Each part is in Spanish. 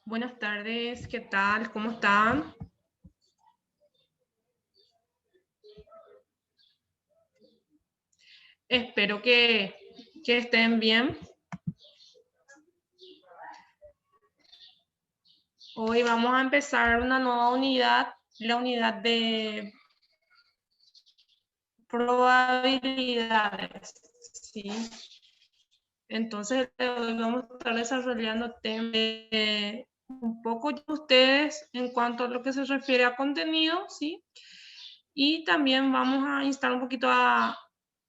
Buenas tardes, ¿qué tal? ¿Cómo están? Espero que estén bien. Hoy vamos a empezar una nueva unidad, la unidad de probabilidades, ¿sí? Entonces, hoy vamos a estar desarrollando temas un poco de ustedes en cuanto a lo que se refiere a contenido, ¿sí? Y también vamos a instar un poquito a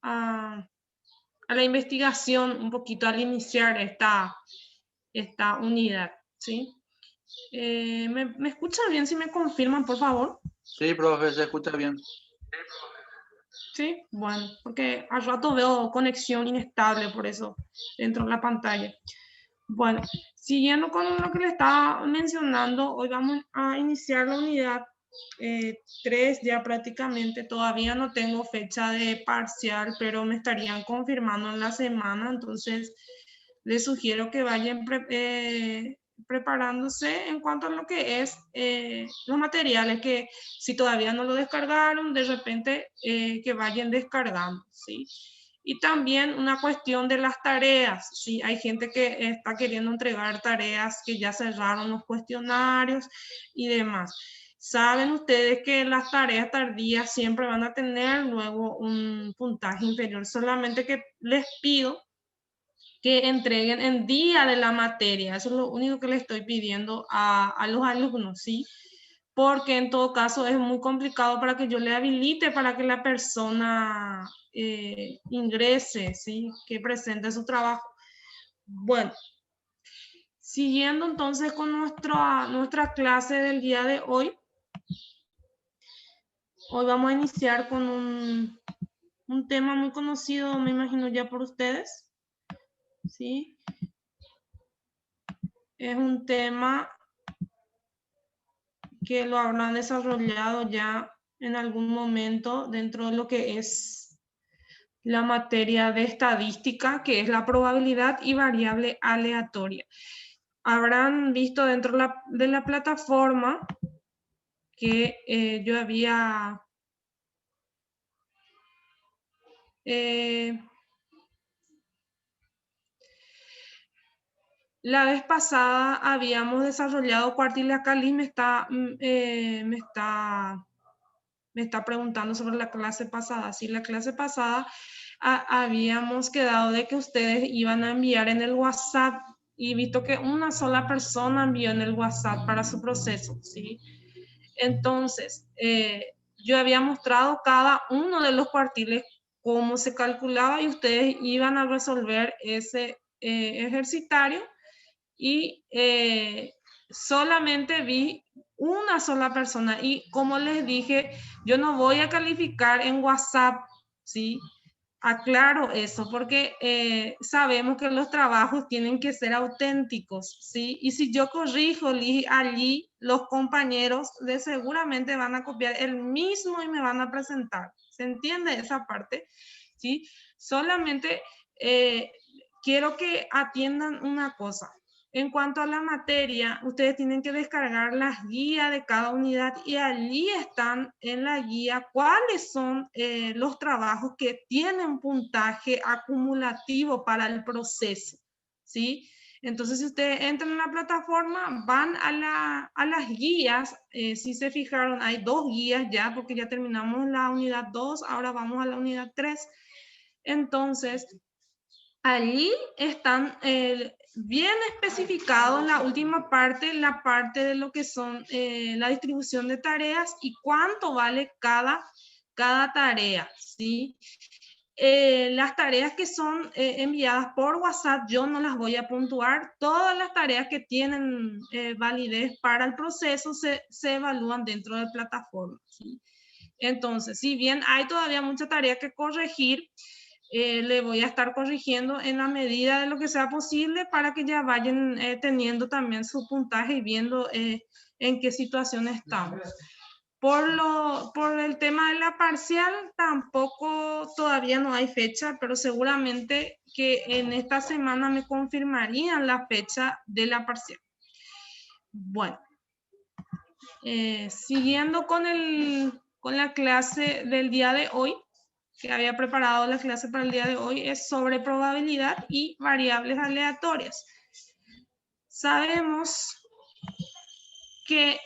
la investigación, un poquito al iniciar esta unidad, ¿sí? ¿Me escuchan bien? Si me confirman, por favor. Sí, profe, se escucha bien. Sí, bueno, porque al rato veo conexión inestable, por eso, dentro de la pantalla. Bueno, siguiendo con lo que le estaba mencionando, hoy vamos a iniciar la unidad 3 ya prácticamente. Todavía no tengo fecha de parcial, pero me estarían confirmando en la semana, entonces les sugiero que vayan preparándose en cuanto a lo que es los materiales que si todavía no lo descargaron, de repente que vayan descargando, ¿sí? Y también una cuestión de las tareas, ¿sí? Hay gente que está queriendo entregar tareas que ya cerraron los cuestionarios y demás. Saben ustedes que las tareas tardías siempre van a tener luego un puntaje inferior, solamente que les pido que entreguen en día de la materia. Eso es lo único que le estoy pidiendo a los alumnos, ¿sí? Porque en todo caso es muy complicado para que yo le habilite para que la persona ingrese, ¿sí? Que presente su trabajo. Bueno, siguiendo entonces con nuestra clase del día de hoy, hoy vamos a iniciar con un tema muy conocido, me imagino ya por ustedes, ¿sí? Es un tema que lo habrán desarrollado ya en algún momento dentro de lo que es la materia de estadística, que es la probabilidad y variable aleatoria. Habrán visto dentro de la plataforma que yo había la vez pasada habíamos desarrollado Cuartile Cali me está preguntando sobre la clase pasada. Sí, la clase pasada habíamos quedado de que ustedes iban a enviar en el WhatsApp y visto que una sola persona envió en el WhatsApp para su proceso, ¿sí? Entonces, yo había mostrado cada uno de los cuartiles cómo se calculaba y ustedes iban a resolver ese ejercitario y solamente vi una sola persona y como les dije, yo no voy a calificar en WhatsApp, ¿sí? Aclaro eso porque sabemos que los trabajos tienen que ser auténticos, ¿sí? Y si yo corrijo allí, los compañeros de seguramente van a copiar el mismo y me van a presentar. ¿Se entiende esa parte? ¿Sí? Solamente quiero que atiendan una cosa. En cuanto a la materia, ustedes tienen que descargar las guías de cada unidad y allí están en la guía cuáles son los trabajos que tienen puntaje acumulativo para el proceso, ¿sí? Entonces, si ustedes entran en la plataforma, van a las guías, si se fijaron, hay dos guías ya, porque ya terminamos la unidad 2, ahora vamos a la unidad 3. Entonces, allí están bien especificados en la última parte, la parte de lo que son la distribución de tareas y cuánto vale cada tarea, ¿sí? Las tareas que son enviadas por WhatsApp, yo no las voy a puntuar. Todas las tareas que tienen validez para el proceso se evalúan dentro de la plataforma, ¿sí? Entonces, si bien hay todavía mucha tarea que corregir, le voy a estar corrigiendo en la medida de lo que sea posible para que ya vayan teniendo también su puntaje y viendo en qué situación estamos. Por el tema de la parcial, tampoco todavía no hay fecha, pero seguramente que en esta semana me confirmarían la fecha de la parcial. Bueno, siguiendo con la clase del día de hoy, que había preparado la clase para el día de hoy, es sobre probabilidad y variables aleatorias. Sabemos que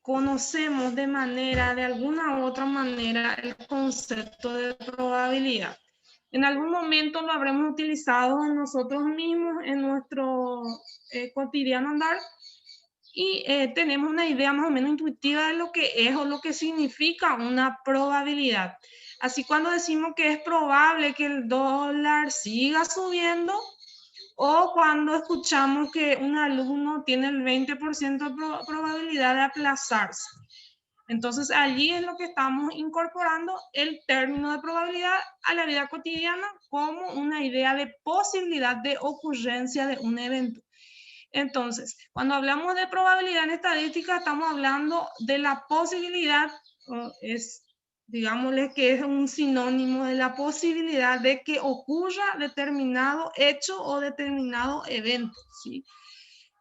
conocemos de alguna u otra manera, el concepto de probabilidad. En algún momento lo habremos utilizado nosotros mismos en nuestro cotidiano andar y tenemos una idea más o menos intuitiva de lo que es o lo que significa una probabilidad. Así cuando decimos que es probable que el dólar siga subiendo, o cuando escuchamos que un alumno tiene el 20% de probabilidad de aplazarse. Entonces allí es lo que estamos incorporando el término de probabilidad a la vida cotidiana como una idea de posibilidad de ocurrencia de un evento. Entonces, cuando hablamos de probabilidad en estadística, estamos hablando de la posibilidad, digámosle que es un sinónimo de la posibilidad de que ocurra determinado hecho o determinado evento, ¿sí?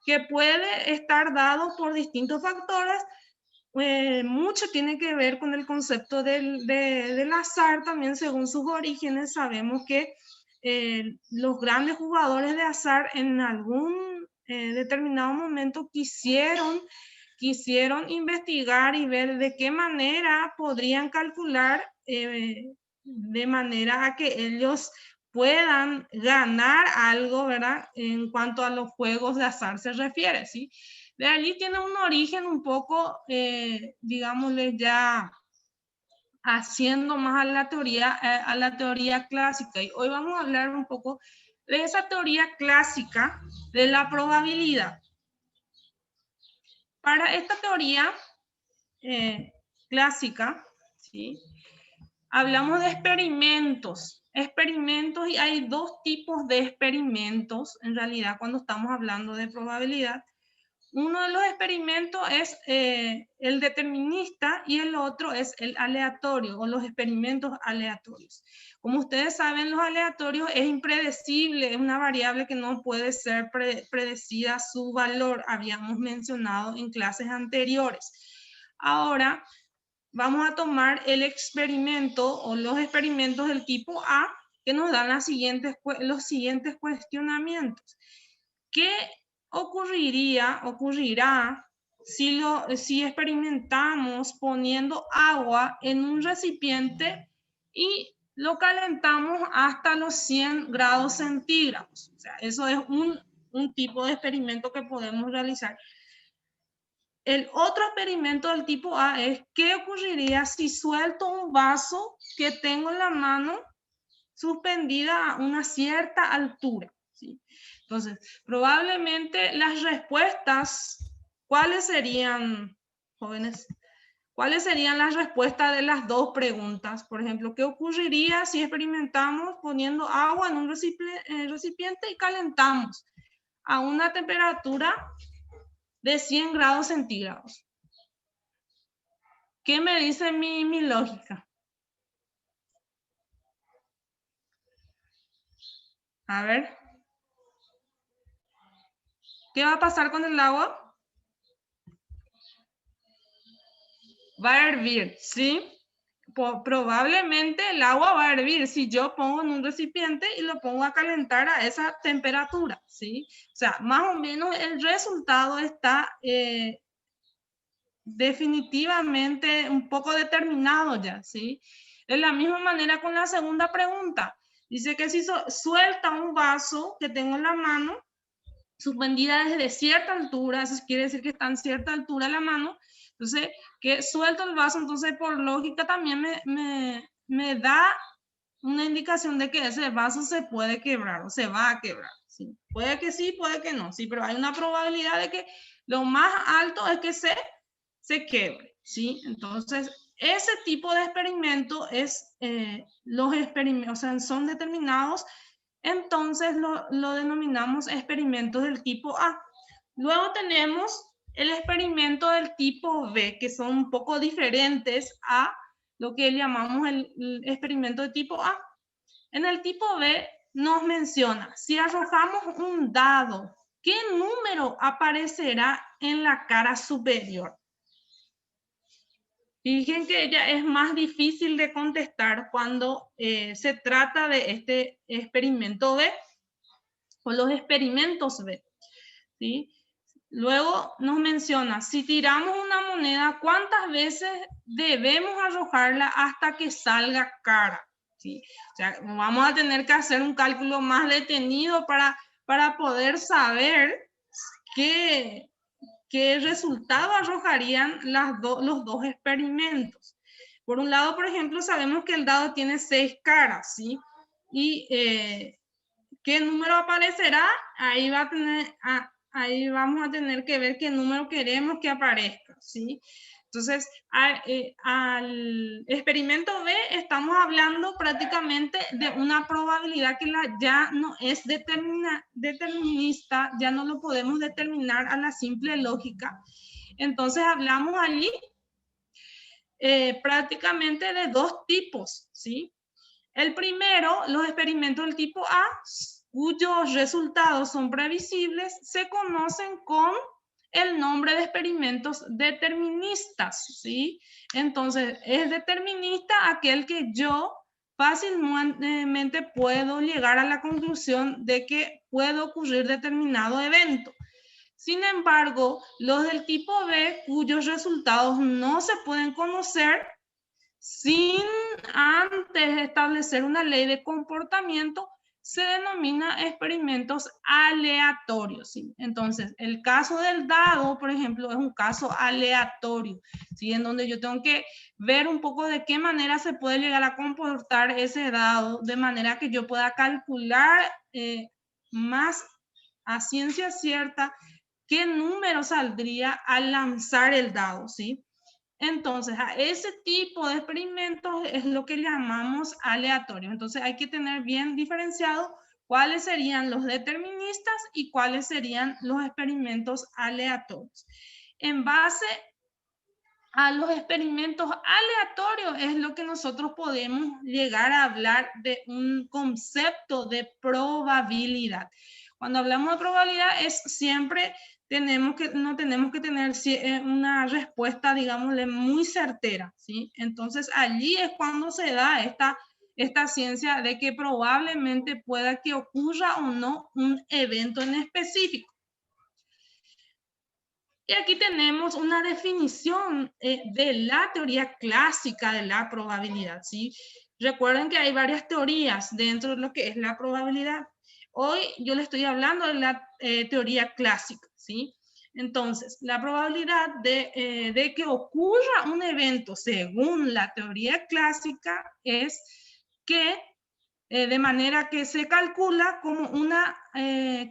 Que puede estar dado por distintos factores. Mucho tiene que ver con el concepto del azar también. Según sus orígenes, sabemos que los grandes jugadores de azar en algún determinado momento quisieron investigar y ver de qué manera podrían calcular de manera a que ellos puedan ganar algo, ¿verdad? En cuanto a los juegos de azar se refiere, ¿sí? De allí tiene un origen un poco, digámosle ya haciendo más a la teoría clásica. Y hoy vamos a hablar un poco de esa teoría clásica de la probabilidad. Para esta teoría clásica, ¿sí? Hablamos de experimentos y hay dos tipos de experimentos en realidad cuando estamos hablando de probabilidad. Uno de los experimentos es el determinista y el otro es el aleatorio o los experimentos aleatorios. Como ustedes saben, los aleatorios es impredecible, es una variable que no puede ser predecida su valor, habíamos mencionado en clases anteriores. Ahora vamos a tomar el experimento o los experimentos del tipo A que nos dan los siguientes cuestionamientos. ¿Qué ocurrirá si experimentamos poniendo agua en un recipiente y lo calentamos hasta los 100 grados centígrados? O sea, eso es un tipo de experimento que podemos realizar. El otro experimento del tipo A es ¿qué ocurriría si suelto un vaso que tengo en la mano suspendida a una cierta altura? ¿Sí? Entonces, probablemente las respuestas, ¿cuáles serían, jóvenes? ¿Cuáles serían las respuestas de las dos preguntas? Por ejemplo, ¿qué ocurriría si experimentamos poniendo agua en un recipiente y calentamos a una temperatura de 100 grados centígrados? ¿Qué me dice mi lógica? A ver. ¿Qué va a pasar con el agua? Va a hervir, ¿sí? Probablemente el agua va a hervir si yo pongo en un recipiente y lo pongo a calentar a esa temperatura, ¿sí? O sea, más o menos el resultado está definitivamente un poco determinado ya, ¿sí? De la misma manera con la segunda pregunta. Dice que si suelta un vaso que tengo en la mano, suspendida desde cierta altura, eso quiere decir que está en cierta altura la mano, entonces que suelto el vaso, entonces por lógica también me da una indicación de que ese vaso se puede quebrar o se va a quebrar. ¿Sí? Puede que sí, puede que no, sí, pero hay una probabilidad de que lo más alto es que se quebre, ¿sí? Entonces, ese tipo de experimento es, los experimentos, o sea, son determinados, entonces lo denominamos experimentos del tipo A. Luego tenemos el experimento del tipo B, que son un poco diferentes a lo que llamamos el experimento de tipo A. En el tipo B nos menciona, si arrojamos un dado, ¿qué número aparecerá en la cara superior? Fíjense que ya es más difícil de contestar cuando se trata de este experimento B o los experimentos B, ¿sí? Luego nos menciona, si tiramos una moneda, ¿cuántas veces debemos arrojarla hasta que salga cara? ¿Sí? O sea, vamos a tener que hacer un cálculo más detenido para poder saber qué resultado arrojarían los dos experimentos. Por un lado, por ejemplo, sabemos que el dado tiene 6 caras, ¿sí? Y ¿qué número aparecerá? Ahí vamos a tener que ver qué número queremos que aparezca, ¿sí? Entonces, al experimento B estamos hablando prácticamente de una probabilidad que ya no es determinista, ya no lo podemos determinar a la simple lógica. Entonces, hablamos allí prácticamente de dos tipos, ¿sí? El primero, los experimentos del tipo A, cuyos resultados son previsibles, se conocen con el nombre de experimentos deterministas, ¿sí? Entonces, es determinista aquel que yo fácilmente puedo llegar a la conclusión de que puede ocurrir determinado evento. Sin embargo, los del tipo B, cuyos resultados no se pueden conocer sin antes establecer una ley de comportamiento, se denomina experimentos aleatorios, ¿sí? Entonces, el caso del dado, por ejemplo, es un caso aleatorio, ¿sí? En donde yo tengo que ver un poco de qué manera se puede llegar a comportar ese dado, de manera que yo pueda calcular más a ciencia cierta qué número saldría al lanzar el dado, ¿sí? Entonces, a ese tipo de experimentos es lo que llamamos aleatorios. Entonces, hay que tener bien diferenciado cuáles serían los deterministas y cuáles serían los experimentos aleatorios. En base a los experimentos aleatorios es lo que nosotros podemos llegar a hablar de un concepto de probabilidad. Cuando hablamos de probabilidad es siempre no tenemos que tener una respuesta, digámosle, muy certera, ¿sí? Entonces allí es cuando se da esta ciencia de que probablemente pueda que ocurra o no un evento en específico. Y aquí tenemos una definición de la teoría clásica de la probabilidad, ¿sí? Recuerden que hay varias teorías dentro de lo que es la probabilidad. Hoy yo le estoy hablando de la teoría clásica, ¿sí? Entonces, la probabilidad de que ocurra un evento según la teoría clásica es que de manera que se calcula como una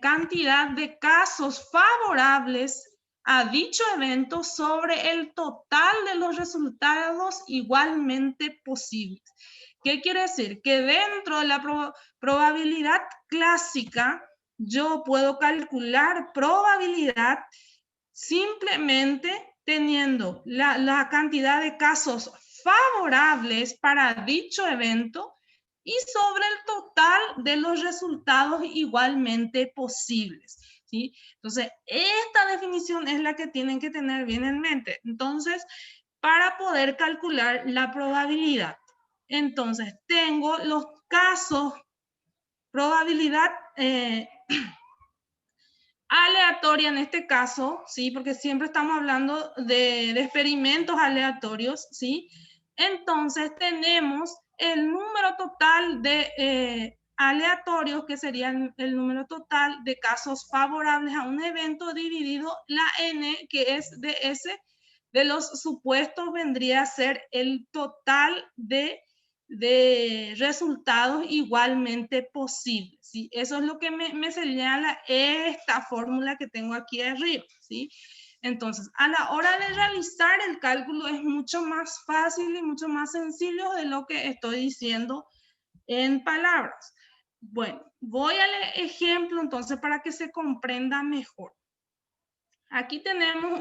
cantidad de casos favorables a dicho evento sobre el total de los resultados igualmente posibles. ¿Qué quiere decir? Que dentro de la probabilidad clásica, yo puedo calcular probabilidad simplemente teniendo la cantidad de casos favorables para dicho evento y sobre el total de los resultados igualmente posibles, ¿sí? Entonces, esta definición es la que tienen que tener bien en mente. Entonces, para poder calcular la probabilidad, entonces, tengo los casos, probabilidad aleatoria en este caso, ¿sí? Porque siempre estamos hablando de experimentos aleatorios, ¿sí? Entonces tenemos el número total de aleatorios, que sería el número total de casos favorables a un evento, dividido la n, que es de S, de los supuestos vendría a ser el total de resultados igualmente posibles, ¿sí? Eso es lo que me señala esta fórmula que tengo aquí arriba, ¿sí? Entonces, a la hora de realizar el cálculo es mucho más fácil y mucho más sencillo de lo que estoy diciendo en palabras. Bueno, voy al ejemplo entonces para que se comprenda mejor. Aquí tenemos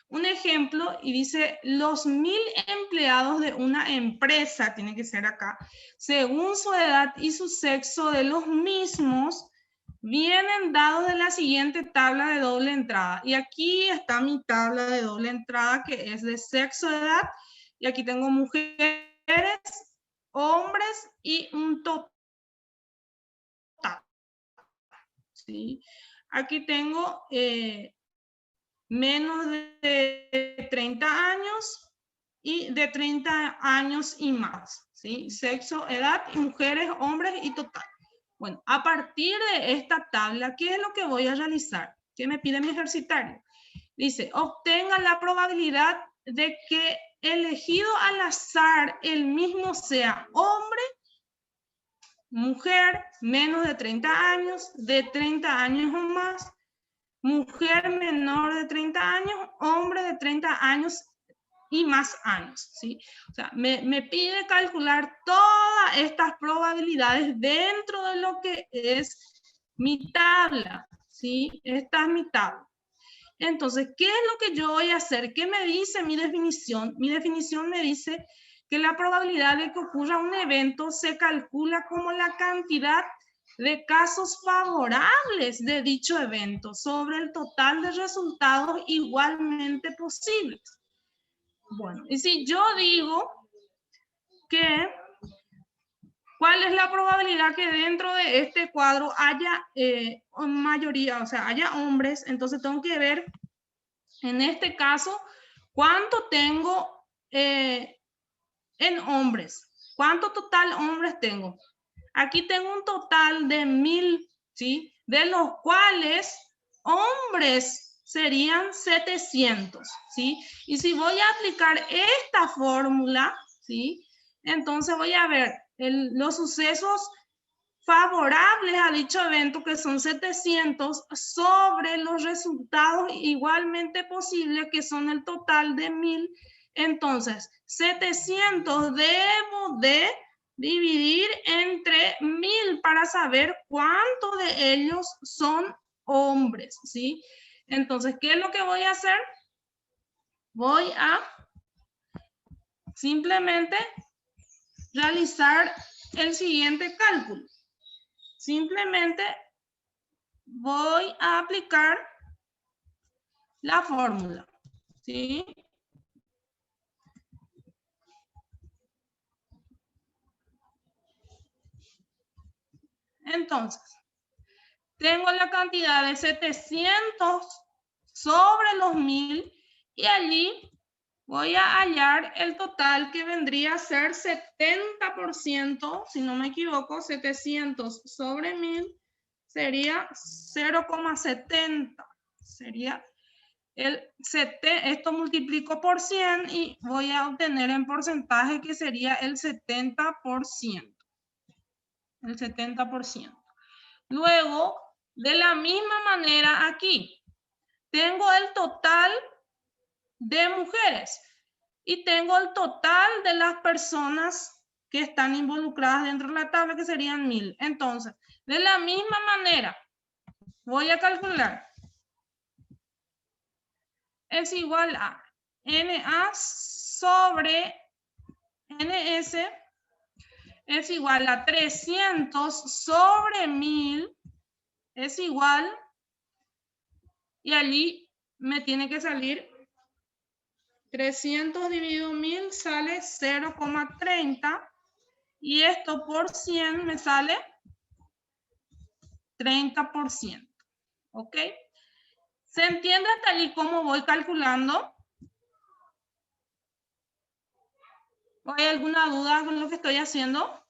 un ejemplo y dice, los 1000 empleados de una empresa, tiene que ser acá, según su edad y su sexo de los mismos, vienen dados de la siguiente tabla de doble entrada. Y aquí está mi tabla de doble entrada, que es de sexo, edad, y aquí tengo mujeres, hombres y un total. ¿Sí? Aquí tengo menos de 30 años y de 30 años y más, ¿sí? Sexo, edad, mujeres, hombres y total. Bueno, a partir de esta tabla, ¿qué es lo que voy a realizar? ¿Qué me pide mi ejercitario? Dice, obtenga la probabilidad de que elegido al azar el mismo sea hombre, mujer, menos de 30 años, de 30 años o más, mujer menor de 30 años, hombre de 30 años y más años, ¿sí? O sea, me pide calcular todas estas probabilidades dentro de lo que es mi tabla, ¿sí? Esta es mi tabla. Entonces, ¿qué es lo que yo voy a hacer? ¿Qué me dice mi definición? Mi definición me dice que la probabilidad de que ocurra un evento se calcula como la cantidad de casos favorables de dicho evento sobre el total de resultados igualmente posibles. Bueno, y si yo digo que ¿cuál es la probabilidad que dentro de este cuadro haya mayoría, o sea, haya hombres? Entonces tengo que ver, en este caso, cuánto tengo en hombres. ¿Cuánto total hombres tengo? Aquí tengo un total de 1000, ¿sí? De los cuales hombres serían 700, ¿sí? Y si voy a aplicar esta fórmula, ¿sí? Entonces voy a ver los sucesos favorables a dicho evento, que son 700, sobre los resultados igualmente posibles, que son el total de 1000. Entonces, 700 debo de dividir entre 1000 para saber cuántos de ellos son hombres, ¿sí? Entonces, ¿qué es lo que voy a hacer? Voy a simplemente realizar el siguiente cálculo. Simplemente voy a aplicar la fórmula, ¿sí? Entonces, tengo la cantidad de 700 sobre los 1000 y allí voy a hallar el total, que vendría a ser 70%, si no me equivoco, 700 sobre 1000 sería 0,70. Sería esto multiplico por 100 y voy a obtener en porcentaje que sería el 70%. El 70%. Luego, de la misma manera aquí, tengo el total de mujeres y tengo el total de las personas que están involucradas dentro de la tabla, que serían 1000. Entonces, de la misma manera, voy a calcular. Es igual a NA sobre NS es igual a 300 sobre 1000 es igual, y allí me tiene que salir 300 dividido 1000 sale 0,30 y esto por 100 me sale 30%. ¿Ok? ¿Se entiende hasta allí cómo voy calculando? ¿O hay alguna duda con lo que estoy haciendo?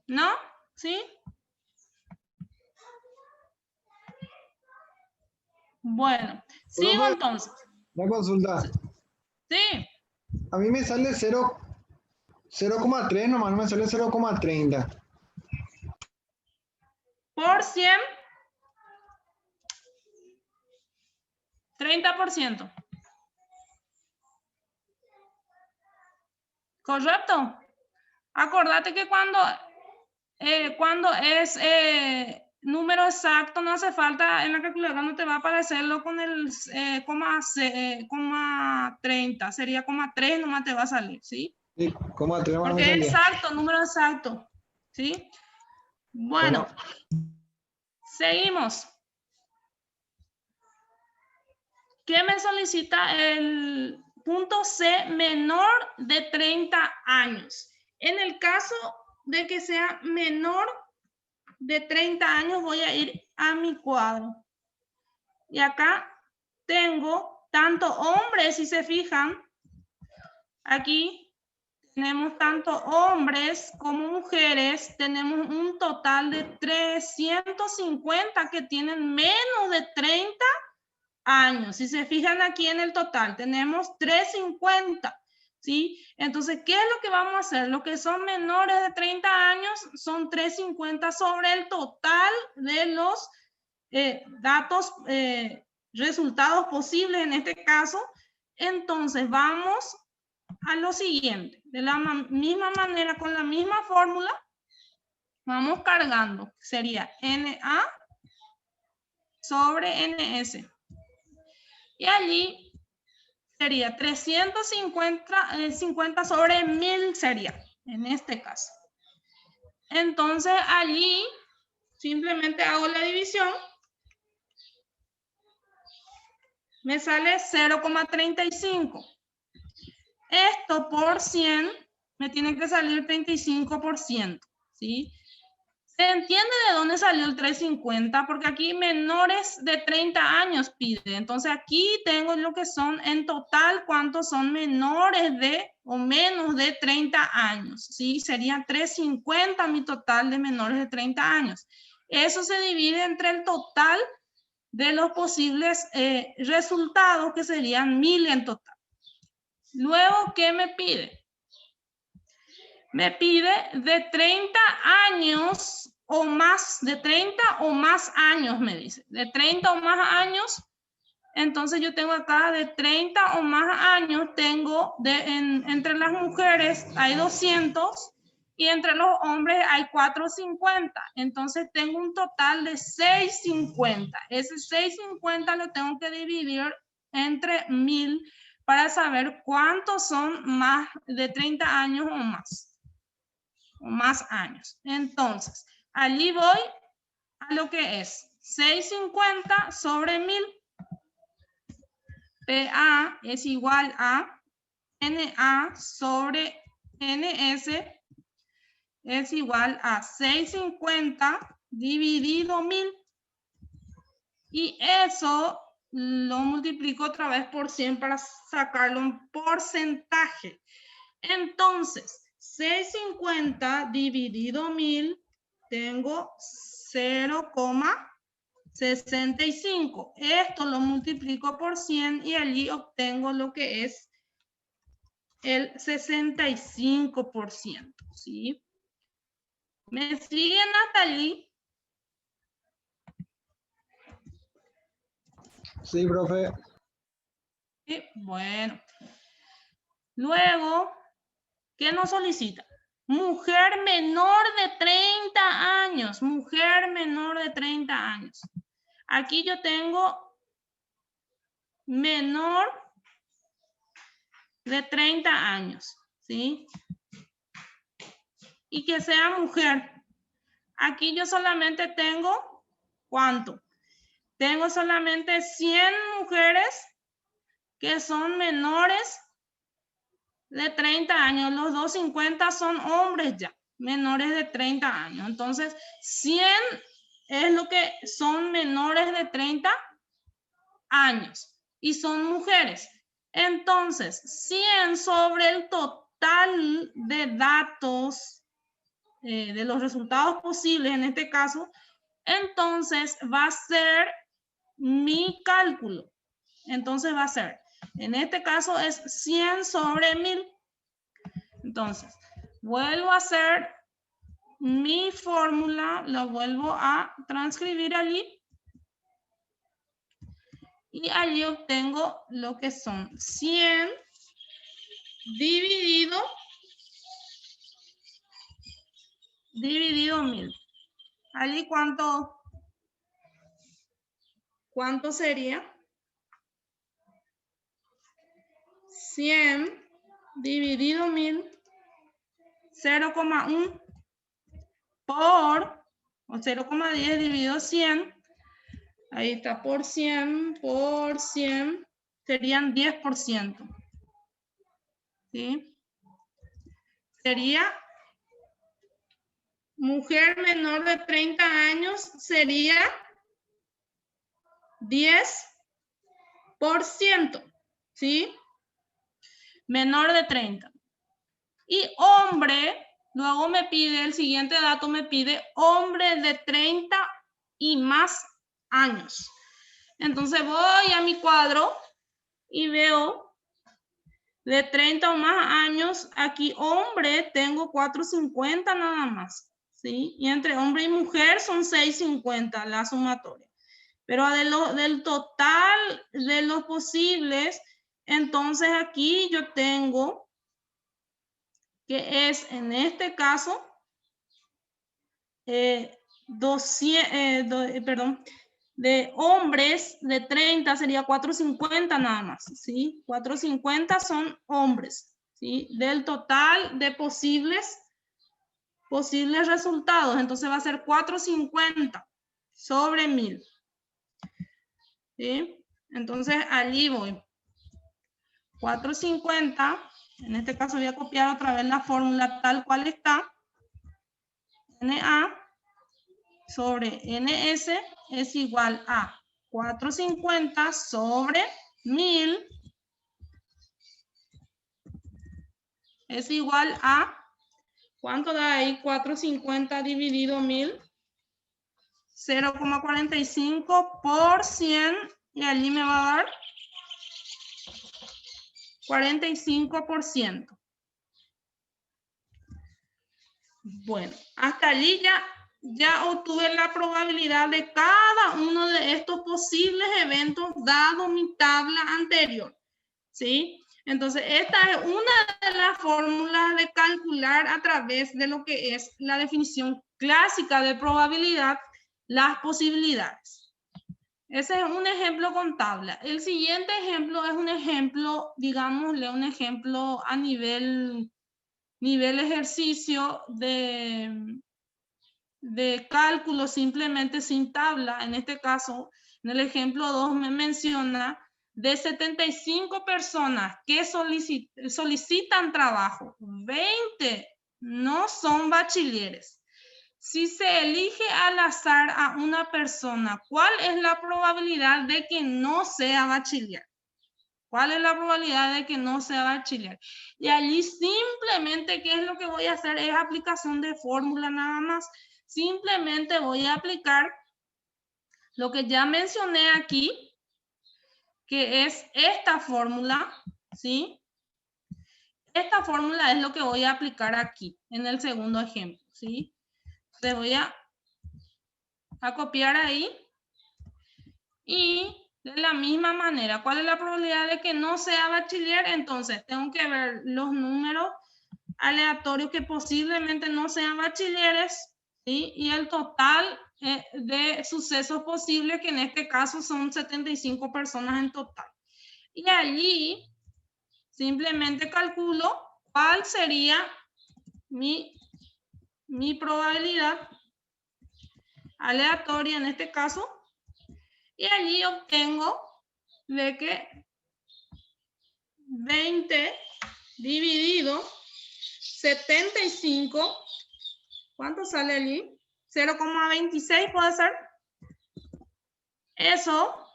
¿No? ¿Sí? Bueno, sigo Profe, entonces. una consulta. Sí, A mí me sale 0,3, nomás no me sale 0,30. por 100, 30%. ¿Correcto? Acordate que cuando es número exacto, no hace falta, en la calculadora no te va a aparecerlo con el coma 30, sería coma 3 nomás te va a salir, ¿sí? Sí, coma 3 más me Porque es salía. exacto, número exacto, ¿sí? Bueno, seguimos. ¿Qué me solicita el punto C? Menor de 30 años. En el caso de que sea menor de 30 años, voy a ir a mi cuadro. Y acá tengo tanto hombres, si se fijan, aquí tenemos tanto hombres como mujeres, tenemos un total de 350 que tienen menos de 30 años. Si se fijan aquí en el total, tenemos 350, ¿sí? Entonces, ¿qué es lo que vamos a hacer? Los que son menores de 30 años son 350 sobre el total de los datos, resultados posibles en este caso. Entonces, vamos a lo siguiente. De la misma manera, con la misma fórmula, vamos cargando. Sería NA sobre NS. Y allí sería 350 sobre 1000 sería, en este caso. Entonces, allí simplemente hago la división. Me sale 0,35. Esto por 100 me tiene que salir 35%, ¿sí? ¿Se entiende de dónde salió el 350? Porque aquí menores de 30 años pide. Entonces aquí tengo lo que son en total cuántos son menores de o menos de 30 años. ¿Sí? Serían 350 mi total de menores de 30 años. Eso se divide entre el total de los posibles resultados, que serían 1000 en total. Luego, ¿qué me pide? Me pide de 30 años o más, de 30 o más años, me dice. De 30 o más años, entonces yo tengo acá de 30 o más años, tengo entre las mujeres hay 200 y entre los hombres hay 450. Entonces tengo un total de 650. Ese 650 lo tengo que dividir entre 1000 para saber cuántos son más de 30 años o más. O más años. Entonces, allí voy a lo que es 650 sobre 1000. PA es igual a NA sobre NS es igual a 650 dividido 1000. Y eso lo multiplico otra vez por 100 para sacarlo un porcentaje. Entonces, 650 dividido 1000, tengo 0,65. Esto lo multiplico por 100 y allí obtengo lo que es el 65%. ¿Sí? ¿Me siguen hasta allí? Sí, profe. Sí, bueno. Luego, ¿qué nos solicita? Mujer menor de 30 años. Mujer menor de 30 años. Aquí yo tengo menor de 30 años, ¿sí? Y que sea mujer. Aquí yo solamente tengo, ¿cuánto? Tengo solamente 100 mujeres que son menores de 30 años. Los 250 son hombres ya, menores de 30 años. Entonces, 100 es lo que son menores de 30 años y son mujeres. Entonces, 100 sobre el total de datos de los resultados posibles en este caso, entonces va a ser mi cálculo. Entonces va a ser, en este caso es 100 sobre 1000. Entonces, vuelvo a hacer mi fórmula, la vuelvo a transcribir allí. Y allí obtengo lo que son 100 dividido 1000. Allí, ¿cuánto ¿Cuánto sería? 100 dividido 1000, 0,1 por, o 0,10 dividido 100, ahí está, por 100, serían 10%. ¿Sí? Sería mujer menor de 30 años, sería 10%. ¿Sí? Menor de 30. Y hombre, luego me pide, el siguiente dato me pide hombre de 30 y más años. Entonces voy a mi cuadro y veo de 30 o más años, aquí hombre tengo 450 nada más, ¿sí? Y entre hombre y mujer son 650 la sumatoria. Pero del total de los posibles, entonces aquí yo tengo que es en este caso 200, de hombres de 30 sería 450 nada más, ¿sí? 450 son hombres, ¿sí? Del total de posibles resultados, entonces va a ser 450 sobre 1000, ¿sí? Entonces allí voy. 450, en este caso voy a copiar otra vez la fórmula tal cual está. NA sobre NS es igual a 450 sobre 1000 es igual a, ¿cuánto da ahí? 450 dividido 1000, 0,45 por 100, y allí me va a dar 45%. Bueno, hasta allí ya obtuve la probabilidad de cada uno de estos posibles eventos dado mi tabla anterior, ¿sí? Entonces, esta es una de las fórmulas de calcular a través de lo que es la definición clásica de probabilidad, las posibilidades. Ese es un ejemplo con tabla. El siguiente ejemplo es un ejemplo, digámosle, un ejemplo a nivel ejercicio de cálculo simplemente sin tabla. En este caso, en el ejemplo 2 me menciona de 75 personas que solicitan trabajo, 20 no son bachilleres. Si se elige al azar a una persona, ¿cuál es la probabilidad de que no sea bachiller? ¿Cuál es la probabilidad de que no sea bachiller? Y allí simplemente, ¿qué es lo que voy a hacer? Es aplicación de fórmula nada más. Simplemente voy a aplicar lo que ya mencioné aquí, que es esta fórmula, ¿sí? Esta fórmula es lo que voy a aplicar aquí, en el segundo ejemplo, ¿sí? Entonces voy a copiar ahí. Y de la misma manera, ¿cuál es la probabilidad de que no sea bachiller? Entonces, tengo que ver los números aleatorios que posiblemente no sean bachilleres, ¿sí? Y el total de sucesos posibles, que en este caso son 75 personas en total. Y allí simplemente calculo cuál sería mi probabilidad aleatoria en este caso. Y allí obtengo de que 20 dividido 75, ¿cuánto sale allí? 0,26 puede ser. Eso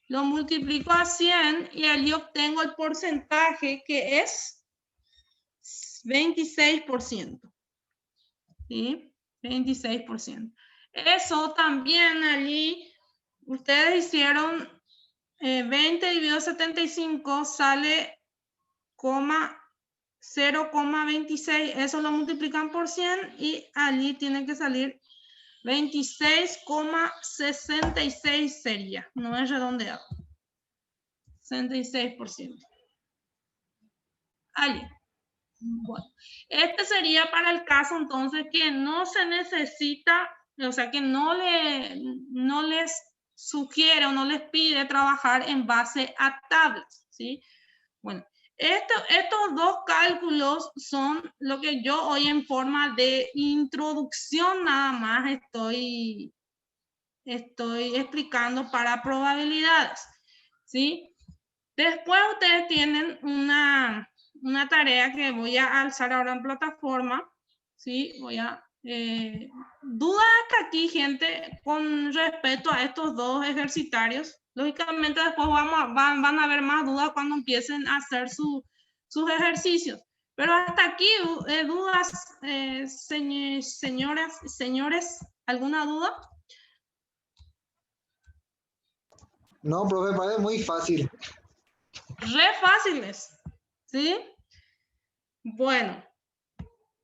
lo multiplico a 100 y allí obtengo el porcentaje que es 26%. ¿Sí? 26%. Eso también allí ustedes hicieron 20 dividido 75 sale 0,26, eso lo multiplican por 100 y allí tiene que salir 26,66 sería, no es redondeado, 66%. Allí. Bueno, este sería para el caso entonces que no se necesita, o sea que no les sugiere o no les pide trabajar en base a tablas, ¿sí? Bueno, estos dos cálculos son lo que yo hoy en forma de introducción nada más estoy explicando para probabilidades, ¿sí? Después ustedes tienen una tarea que voy a alzar ahora en plataforma, ¿sí? Dudas hasta aquí, gente, con respecto a estos dos ejercitarios. Lógicamente después van a haber más dudas cuando empiecen a hacer sus ejercicios. Pero hasta aquí, dudas, señoras, señores, ¿alguna duda? No, profe, parece muy fácil. Re fáciles, ¿sí? Bueno,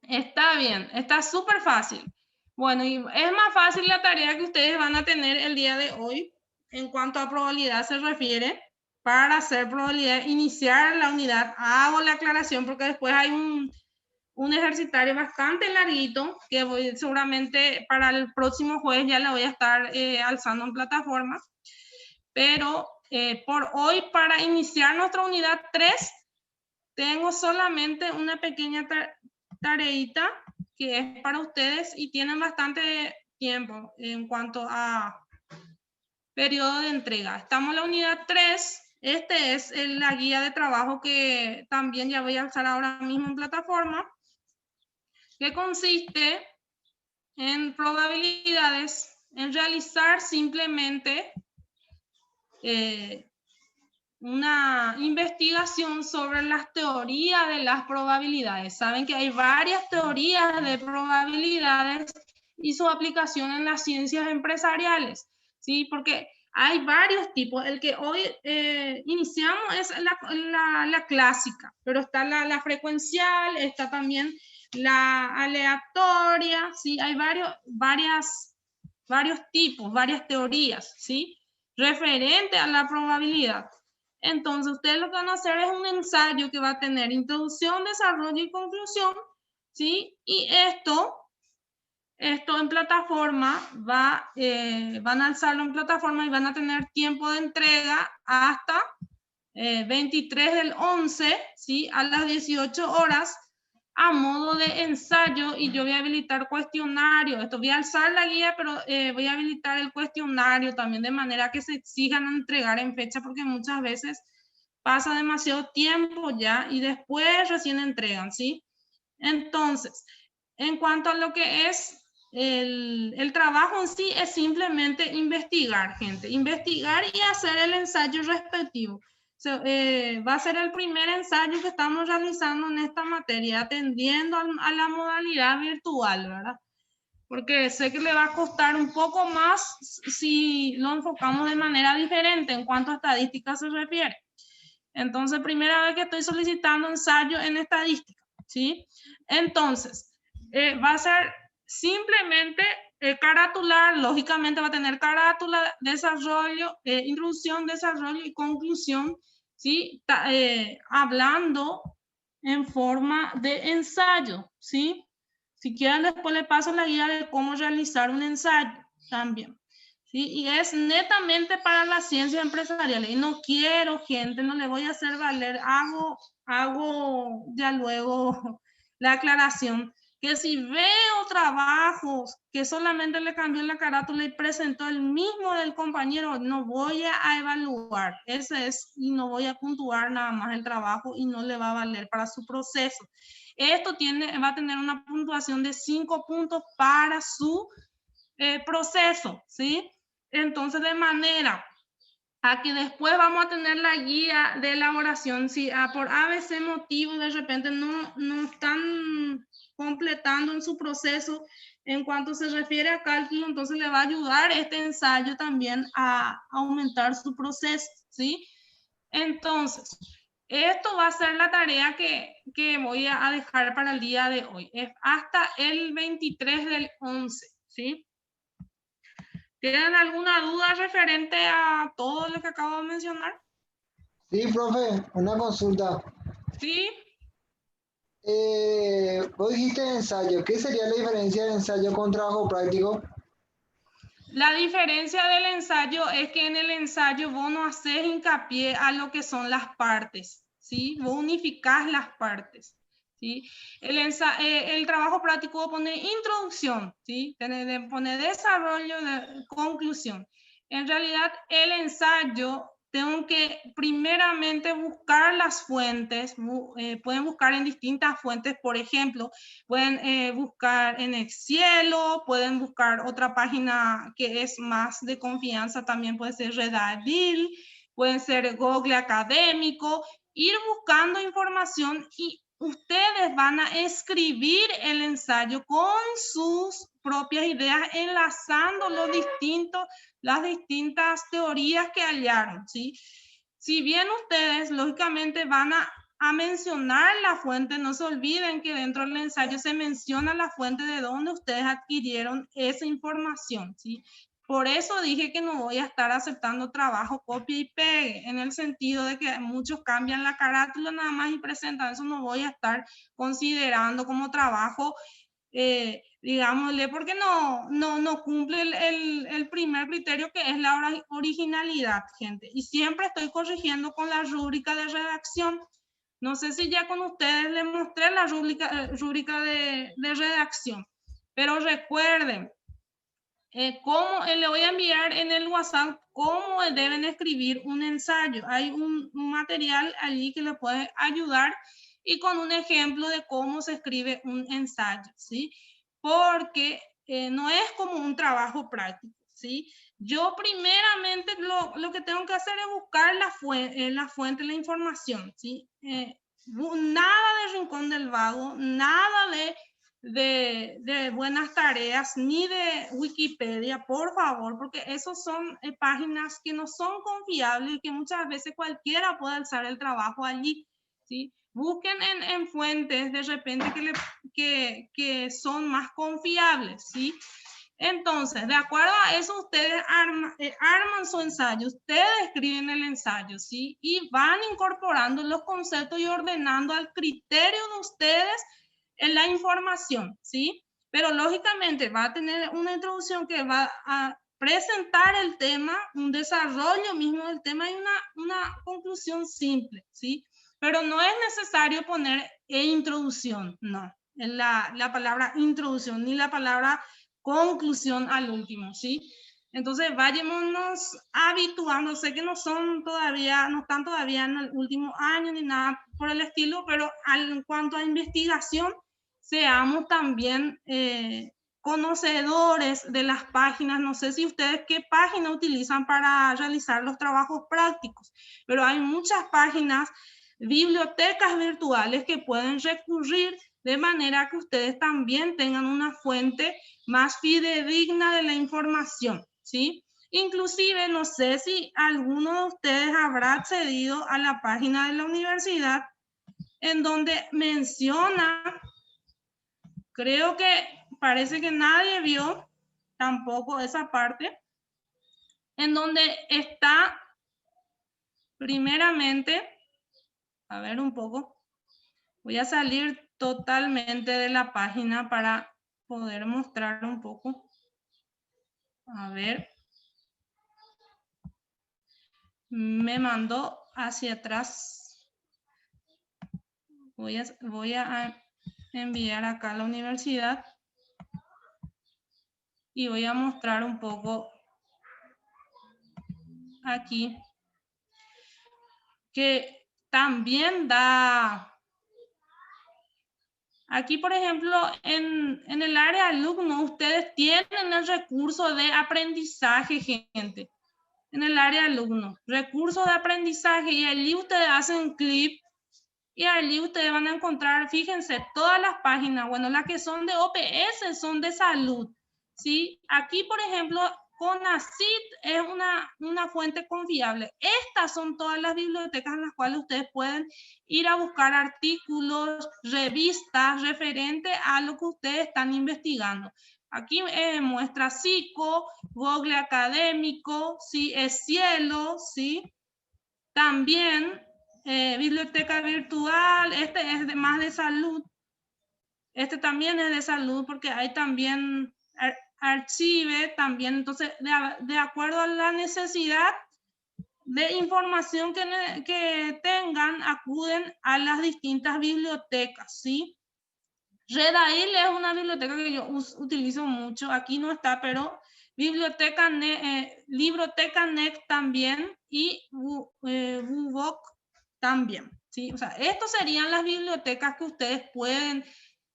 está bien, está súper fácil. Bueno, y es más fácil la tarea que ustedes van a tener el día de hoy en cuanto a probabilidad se refiere. Para hacer probabilidad, iniciar la unidad, hago la aclaración porque después hay un ejercitario bastante larguito que seguramente para el próximo jueves ya la voy a estar alzando en plataforma. Pero por hoy, para iniciar nuestra unidad 3, tengo solamente una pequeña tareita que es para ustedes y tienen bastante tiempo en cuanto a periodo de entrega. Estamos en la unidad 3. Este es la guía de trabajo que también ya voy a alzar ahora mismo en plataforma, que consiste en probabilidades, en realizar simplemente una investigación sobre las teorías de las probabilidades. Saben que hay varias teorías de probabilidades y su aplicación en las ciencias empresariales, ¿sí? Porque hay varios tipos. El que hoy iniciamos es la clásica, pero está la frecuencial, está también la aleatoria, ¿sí? Hay varios tipos, varias teorías, ¿sí? Referente a la probabilidad. Entonces, ustedes lo que van a hacer es un ensayo que va a tener introducción, desarrollo y conclusión, ¿sí? Y esto en plataforma, van a alzarlo en plataforma y van a tener tiempo de entrega hasta 23/11, ¿sí? A las 18 horas, a modo de ensayo, y yo voy a habilitar cuestionario. Esto voy a alzar la guía, pero voy a habilitar el cuestionario también de manera que se exijan entregar en fecha, porque muchas veces pasa demasiado tiempo ya y después recién entregan, ¿sí? Entonces, en cuanto a lo que es el trabajo en sí, es simplemente investigar, gente. Investigar y hacer el ensayo respectivo. Va a ser el primer ensayo que estamos realizando en esta materia, atendiendo a la modalidad virtual, ¿verdad? Porque sé que le va a costar un poco más si lo enfocamos de manera diferente en cuanto a estadística se refiere. Entonces, primera vez que estoy solicitando ensayo en estadística, ¿sí? Entonces, va a ser simplemente caratular, lógicamente va a tener carátula, desarrollo, introducción, desarrollo y conclusión, ¿sí? Hablando en forma de ensayo, ¿sí? Si quieren, después le paso la guía de cómo realizar un ensayo también. ¿Sí? Y es netamente para las ciencias empresariales. Y no quiero, gente, no le voy a hacer valer. Hago ya luego la aclaración que si veo trabajos que solamente le cambió la carátula y presentó el mismo del compañero, no voy a evaluar. Ese es, y no voy a puntuar nada más el trabajo y no le va a valer para su proceso. Esto va a tener una puntuación de 5 puntos para su proceso, ¿sí? Entonces, de manera a que después vamos a tener la guía de elaboración, si por ABC motivo de repente no están completando en su proceso en cuanto se refiere a cálculo, entonces le va a ayudar este ensayo también a aumentar su proceso, ¿sí? Entonces, esto va a ser la tarea que voy a dejar para el día de hoy. Es hasta el 23/11, ¿sí? ¿Tienen alguna duda referente a todo lo que acabo de mencionar? Sí, profe, una consulta. Sí. Vos dijiste ensayo. ¿Qué sería la diferencia de ensayo con trabajo práctico? La diferencia del ensayo es que en el ensayo vos no haces hincapié a lo que son las partes, ¿sí? Vos unificás las partes, ¿sí? El trabajo práctico pone introducción, ¿sí? Pone desarrollo, conclusión. En realidad, el ensayo tengo que primeramente buscar las fuentes, pueden buscar en distintas fuentes, por ejemplo, pueden buscar en Excel, pueden buscar otra página que es más de confianza, también puede ser Redadil, pueden ser Google Académico, ir buscando información y ustedes van a escribir el ensayo con sus propias ideas, enlazando las distintas teorías que hallaron, ¿sí? Si bien ustedes, lógicamente, van a mencionar la fuente, no se olviden que dentro del ensayo se menciona la fuente de donde ustedes adquirieron esa información, ¿sí? Por eso dije que no voy a estar aceptando trabajo copia y pegue, en el sentido de que muchos cambian la carátula nada más y presentan, eso no voy a estar considerando como trabajo, digámosle, porque no cumple el primer criterio, que es la originalidad, gente. Y siempre estoy corrigiendo con la rúbrica de redacción. No sé si ya con ustedes les mostré la rúbrica de redacción, pero recuerden, cómo le voy a enviar en el WhatsApp cómo deben escribir un ensayo. Hay un material allí que les puede ayudar y con un ejemplo de cómo se escribe un ensayo, ¿sí? Porque no es como un trabajo práctico, ¿sí? Yo primeramente lo que tengo que hacer es buscar la fuente, la información, ¿sí? Nada de Rincón del Vago, nada de buenas tareas, ni de Wikipedia, por favor, porque esos son páginas que no son confiables y que muchas veces cualquiera puede alzar el trabajo allí, ¿sí? Busquen en fuentes de repente que son más confiables, ¿sí? Entonces, de acuerdo a eso, ustedes arman su ensayo, ustedes escriben el ensayo, ¿sí? Y van incorporando los conceptos y ordenando al criterio de ustedes en la información, ¿sí? Pero lógicamente va a tener una introducción que va a presentar el tema, un desarrollo mismo del tema y una conclusión simple, ¿sí? Pero no es necesario poner introducción, no. La palabra introducción ni la palabra conclusión al último, ¿sí? Entonces, vayámonos habituando. Sé que no están todavía en el último año ni nada por el estilo, pero en cuanto a investigación, seamos también conocedores de las páginas. No sé si ustedes qué página utilizan para realizar los trabajos prácticos, pero hay muchas páginas, bibliotecas virtuales que pueden recurrir de manera que ustedes también tengan una fuente más fidedigna de la información, ¿sí? Inclusive, no sé si alguno de ustedes habrá accedido a la página de la universidad en donde menciona, creo que parece que nadie vio tampoco esa parte, en donde está primeramente, a ver un poco, voy a salir totalmente de la página para poder mostrar un poco. A ver. Me mandó hacia atrás. Voy a enviar acá a la universidad y voy a mostrar un poco aquí que también da. Aquí, por ejemplo, en el área alumno, ustedes tienen el recurso de aprendizaje, gente. En el área alumno, recursos de aprendizaje, y allí ustedes hacen clic y allí ustedes van a encontrar, fíjense, todas las páginas, bueno, las que son de OPS son de salud, ¿sí? Aquí, por ejemplo, CONACYT es una fuente confiable. Estas son todas las bibliotecas en las cuales ustedes pueden ir a buscar artículos, revistas referentes a lo que ustedes están investigando. Aquí muestra Psico, Google Académico, ¿sí? Es Cielo, ¿sí? También biblioteca virtual, este es más de salud. Este también es de salud porque hay también archive también. Entonces, de acuerdo a la necesidad de información que tengan, acuden a las distintas bibliotecas, ¿sí? Redail es una biblioteca que yo utilizo mucho. Aquí no está, pero Biblioteca Libroteca NEC también y Wubok también, ¿sí? O sea, estas serían las bibliotecas que ustedes pueden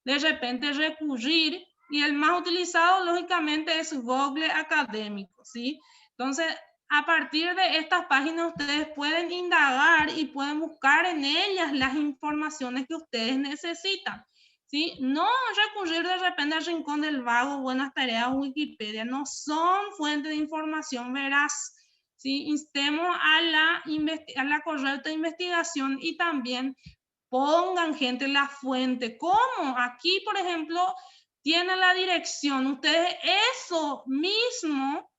de repente recurrir, y el más utilizado lógicamente es Google Académico, ¿sí? Entonces, a partir de estas páginas ustedes pueden indagar y pueden buscar en ellas las informaciones que ustedes necesitan, ¿sí? No recurrir de repente al Rincón del Vago, Buenas Tareas, Wikipedia, no son fuentes de información veraz, ¿sí? Instemos a la correcta investigación y también pongan gente en la fuente. ¿Cómo? Aquí, por ejemplo, tiene la dirección. Ustedes eso mismo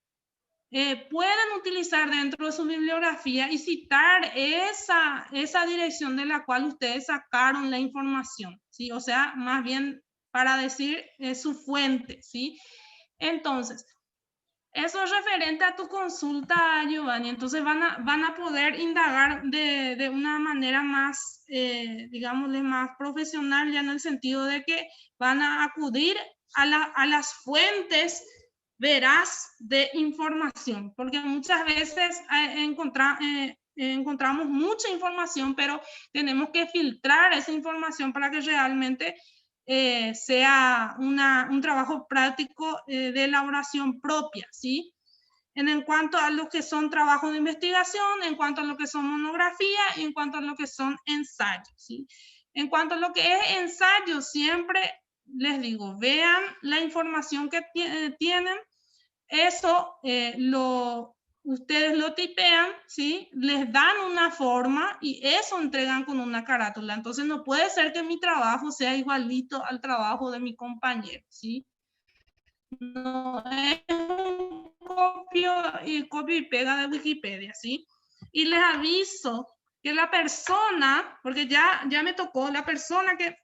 pueden utilizar dentro de su bibliografía y citar esa dirección de la cual ustedes sacaron la información, ¿sí? O sea, más bien para decir su fuente, ¿sí? Entonces, eso es referente a tu consulta, Giovanni. Entonces van a poder indagar de una manera más, digámosle, más profesional, ya en el sentido de que van a acudir a las fuentes veraz de información, porque muchas veces encontramos mucha información, pero tenemos que filtrar esa información para que realmente sea un trabajo práctico de elaboración propia, ¿sí? En cuanto a lo que son trabajos de investigación, en cuanto a lo que son monografías y en cuanto a lo que son ensayos, ¿sí? En cuanto a lo que es ensayo, siempre les digo, vean la información que tienen, eso ustedes lo tipean, ¿sí? Les dan una forma y eso entregan con una carátula. Entonces no puede ser que mi trabajo sea igualito al trabajo de mi compañero, ¿sí? No es un copio y pega de Wikipedia, ¿sí? Y les aviso que la persona, porque ya me tocó, la persona que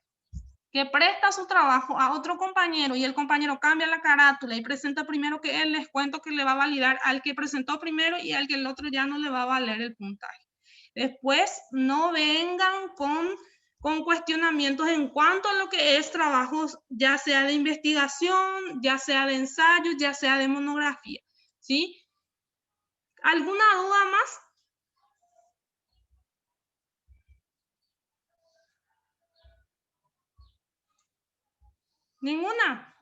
presta su trabajo a otro compañero y el compañero cambia la carátula y presenta primero que él, les cuento que le va a validar al que presentó primero y al que el otro ya no le va a valer el puntaje. Después, no vengan con cuestionamientos en cuanto a lo que es trabajos, ya sea de investigación, ya sea de ensayo, ya sea de monografía, ¿sí? ¿Alguna duda más? ¿Ninguna?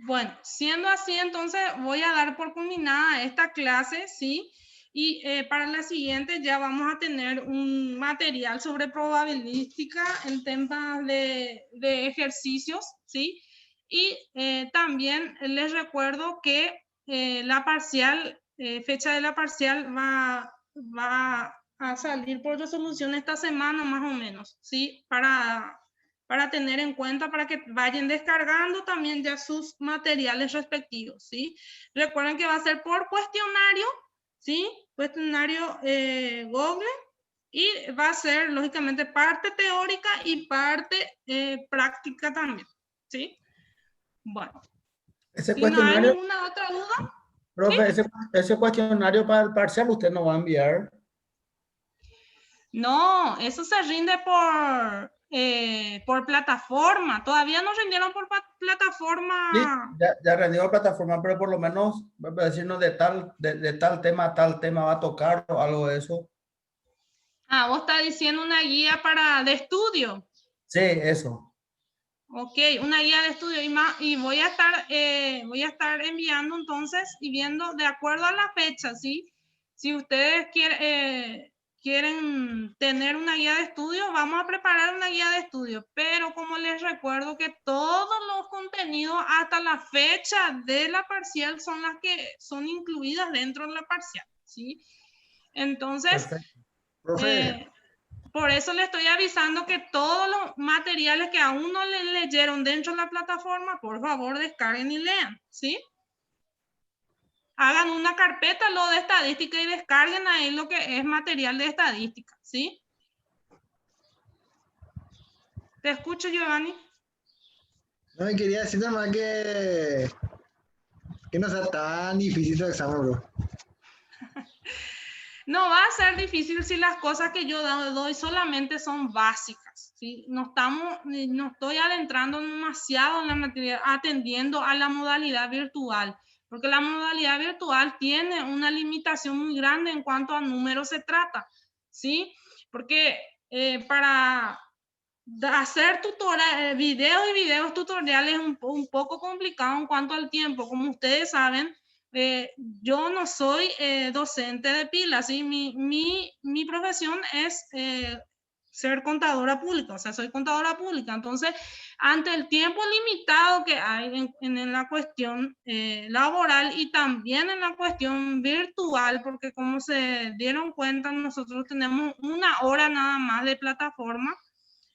Bueno, siendo así, entonces voy a dar por culminada esta clase, ¿sí? Y para la siguiente ya vamos a tener un material sobre probabilística en temas de ejercicios, ¿sí? Y también les recuerdo que la parcial, fecha de la parcial va a salir por resolución esta semana más o menos, ¿sí? Para tener en cuenta, para que vayan descargando también ya sus materiales respectivos, ¿sí? Recuerden que va a ser por cuestionario, ¿sí? Cuestionario Google, y va a ser, lógicamente, parte teórica y parte práctica también, ¿sí? Bueno, Ese si no hay cuestionario, ninguna otra duda, profe, ¿sí? ese cuestionario para el parcial usted nos va a enviar. No, eso se rinde por plataforma. Todavía no rindieron por Sí, plataforma. ya rendió la plataforma, pero por lo menos va a decirnos de tal tema a tal tema va a tocar o algo de eso. Ah, vos estás diciendo una guía de estudio. Sí, eso. Ok, una guía de estudio y voy a estar enviando entonces y viendo de acuerdo a la fecha, ¿sí? Si ustedes quieren tener una guía de estudio, vamos a preparar una guía de estudio, pero como les recuerdo que todos los contenidos hasta la fecha de la parcial son las que son incluidas dentro de la parcial, ¿sí? Entonces, Perfecto. Profe, por eso le estoy avisando que todos los materiales que aún no le leyeron dentro de la plataforma, por favor descarguen y lean, ¿sí? Hagan una carpeta lo de estadística y descarguen ahí lo que es material de estadística, ¿sí? Te escucho, Giovanni. No, y quería decir nomás que no sea tan difícil el examen, bro. No va a ser difícil si las cosas que yo doy solamente son básicas, ¿sí? No estoy adentrando demasiado en la materia, atendiendo a la modalidad virtual, porque la modalidad virtual tiene una limitación muy grande en cuanto a números se trata, ¿sí? Porque para hacer videos y videos tutoriales es un poco complicado en cuanto al tiempo. Como ustedes saben, yo no soy docente de pilas, ¿sí? Mi profesión es ser contadora pública, o sea, soy contadora pública. Entonces, ante el tiempo limitado que hay en la cuestión laboral y también en la cuestión virtual, porque como se dieron cuenta, nosotros tenemos 1 hora nada más de plataforma.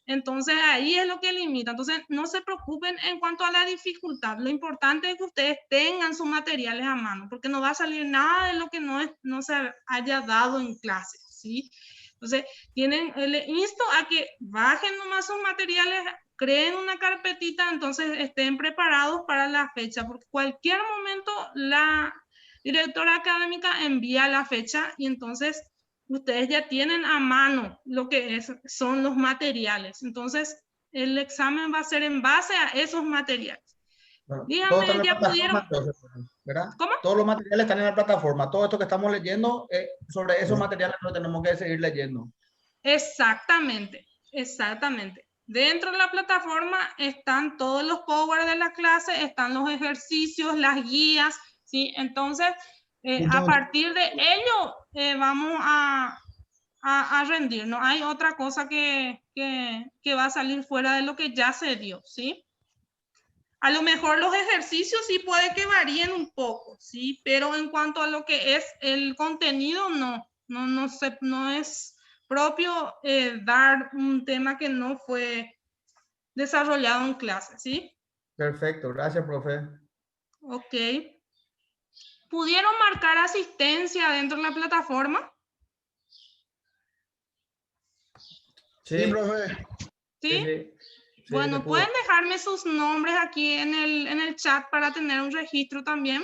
Entonces ahí es lo que limita. Entonces no se preocupen en cuanto a la dificultad. Lo importante es que ustedes tengan sus materiales a mano, porque no va a salir nada de lo que no se haya dado en clase, ¿sí? Entonces les insto a que bajen nomás sus materiales, creen una carpetita, entonces estén preparados para la fecha, porque cualquier momento la directora académica envía la fecha y entonces ustedes ya tienen a mano lo que son los materiales. Entonces, el examen va a ser en base a esos materiales. Bueno, todo está en Díganme, la ¿ya plataforma, pudieron? entonces, ¿verdad? ¿Cómo? Todos los materiales están en la plataforma. Todo esto que estamos leyendo, sobre esos materiales lo tenemos que seguir leyendo. Exactamente, exactamente. Dentro de la plataforma están todos los power de la clase, están los ejercicios, las guías, ¿sí? Entonces, a partir de ello, vamos a rendir. No hay otra cosa que va a salir fuera de lo que ya se dio, ¿sí? A lo mejor los ejercicios sí puede que varíen un poco, ¿sí? Pero en cuanto a lo que es el contenido, no es propio dar un tema que no fue desarrollado en clase, ¿sí? Perfecto, gracias, profe. Ok. ¿Pudieron marcar asistencia dentro de la plataforma? Sí, profe. ¿Sí? Sí, Bueno, se pudo. pueden dejarme sus nombres aquí en el chat para tener un registro también.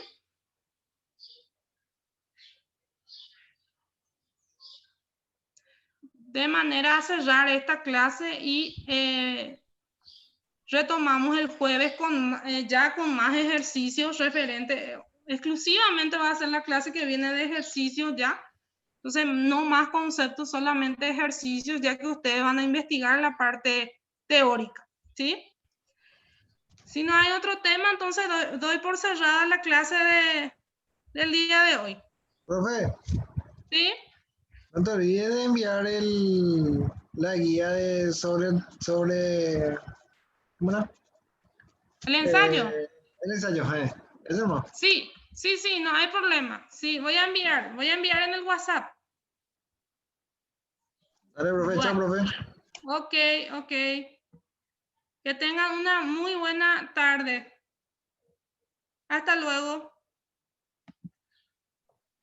De manera a cerrar esta clase y retomamos el jueves ya con más ejercicios referentes. Exclusivamente va a ser la clase que viene de ejercicios ya. Entonces, no más conceptos, solamente ejercicios, ya que ustedes van a investigar la parte teórica, ¿sí? Si no hay otro tema, entonces doy por cerrada la clase del día de hoy. Profe, ¿Sí? no te olvides de enviar la guía sobre ¿cómo era? ¿El ensayo? El ensayo, eso no. Sí, no hay problema. Sí, voy a enviar en el WhatsApp. Dale, profe, chao, Bueno, profe. ok. Que tengan una muy buena tarde. Hasta luego.